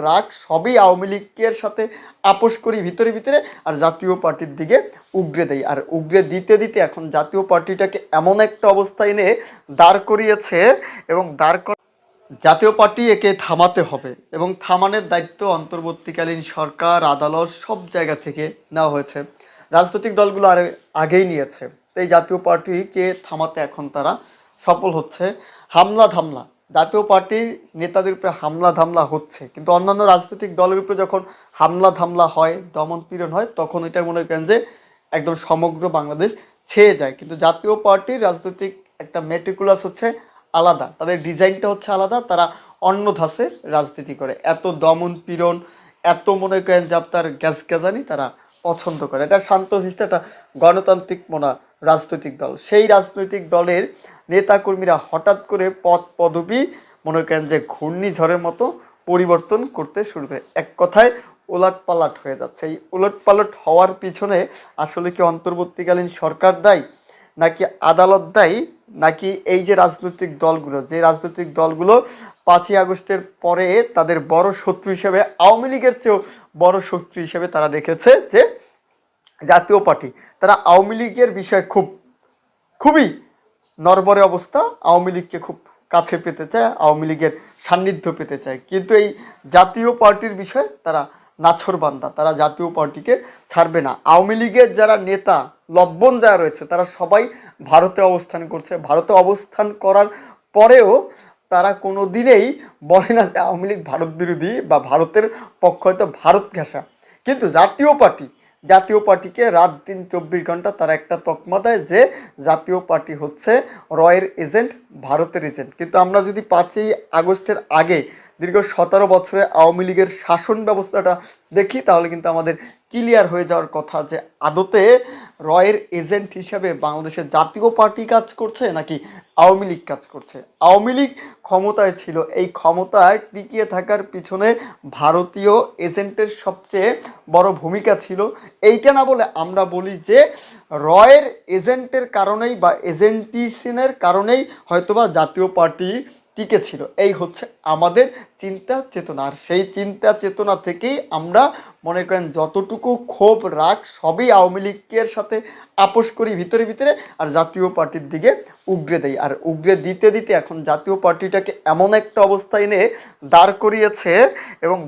রাগ সবই আওয়ামী লীগের সাথে আপোষ করি ভিতরে ভিতরে, আর জাতীয় পার্টির দিকে উগরে দেয়। আর উগরে দিতে দিতে এখন জাতীয় পার্টিটাকে এমন একটা অবস্থায় এনে দাঁড় করিয়েছে, এবং জাতীয় পার্টি একে থামাতে হবে, এবং থামানোর দায়িত্ব অন্তর্বর্তীকালীন সরকার, আদালত সব জায়গা থেকে নেওয়া হয়েছে। রাজনৈতিক দলগুলো আগেই নিয়েছে। তো এই জাতীয় পার্টিকে থামাতে এখন তারা সফল হচ্ছে। হামলা ধামলা, জাতীয় পার্টির নেতাদের উপরে হামলা ধামলা হচ্ছে, কিন্তু অন্যান্য রাজনৈতিক দলের উপরে যখন হামলা ধামলা হয়, দমন পীড়ন হয়, তখন এটা মনে করেন যে একদম সমগ্র বাংলাদেশ ছেয়ে যায়। কিন্তু জাতীয় পার্টির রাজনৈতিক একটা মেটিকুলাস হচ্ছে আলাদা, তাদের ডিজাইনটা হচ্ছে আলাদা, তারা অন্য ধাঁচে রাজনীতি করে। এত দমন পীড়ন, এত মনে করেন যে আপনার গ্যাজানি তারা পছন্দ করে। এটা শান্তশিষ্ট একটা গণতান্ত্রিক মনা রাজনৈতিক দল। সেই রাজনৈতিক দলের নেতাকর্মীরা হঠাৎ করে পদ পদবি মনে করেন যে ঘূর্ণিঝড়ের মতো পরিবর্তন করতে শুরু করে। এক কথায় ওলটপালট হয়ে যাচ্ছে। এই ওলটপালট হওয়ার পিছনে আসলে কি অন্তর্বর্তীকালীন সরকার দায়ী, নাকি আদালত দায়ী, নাকি এই যে রাজনৈতিক দলগুলো, যে রাজনৈতিক দলগুলো 5ই আগস্টের পরে তাদের বড় শত্রু হিসেবে আওয়ামী লীগের চেয়েও বড় শত্রু হিসেবে তারা দেখেছে যে জাতীয় পার্টি। তারা আওয়ামী লীগের বিষয়ে খুবই নড়বড়ে অবস্থা, আওয়ামী লীগকে খুব কাছে পেতে চায়, আওয়ামী লীগের সান্নিধ্য পেতে চায়। কিন্তু এই জাতীয় পার্টির বিষয়ে তারা নাছোড়বান্দা, তারা জাতীয় পার্টিকে ছাড়বে না। আওয়ামী লীগের যারা নেতা লব্বন যারা রয়েছে তারা সবাই ভারতে অবস্থান করছে। ভারতে অবস্থান করার পরেও তারা কোনো দিনেই বলে না যে আওয়ামী লীগ ভারত বিরোধী বা ভারতের পক্ষ, হয়তো ভারত ঘেঁষা। কিন্তু জাতীয় পার্টিকে রাত দিন 24 ঘন্টা তারা একটা তকমা দেয় যে জাতীয় পার্টি হচ্ছে রয়ের এজেন্ট, ভারতের এজেন্ট। কিন্তু আমরা যদি 5ই আগস্টের আগে দীর্ঘ 17 বছরে আওয়ামী লীগের শাসন ব্যবস্থাটা দেখি, তাহলে কিন্তু আমাদের ক্লিয়ার হয়ে যাওয়ার কথা যে আদতে রয়ের এজেন্ট হিসাবে বাংলাদেশের জাতীয় পার্টি কাজ করছে নাকি আওয়ামী লীগ কাজ করছে। আওয়ামী লীগ ক্ষমতায় ছিল, এই ক্ষমতায় টিকিয়ে থাকার পিছনে ভারতীয় এজেন্টের সবচেয়ে বড় ভূমিকা ছিল। এইটা না বলে আমরা বলি যে রয়ের এজেন্টের কারণেই বা এজেন্টিসিনের কারণেই হয়তোবা জাতীয় পার্টি টিকে ছিল। এই হচ্ছে আমাদের চিন্তা চেতনা। আর সেই চিন্তা চেতনা থেকেই আমরা মনে করেন যতটুকু ক্ষোভ রাগ সবই আওয়ামী লীগের সাথে আপোষ করি ভিতরে ভিতরে, আর জাতীয় পার্টির দিকে উগরে দেয়। আর উগরে দিতে দিতে এখন জাতীয় পার্টিটাকে এমন একটা অবস্থায় এনে দাঁড় করিয়েছে, এবং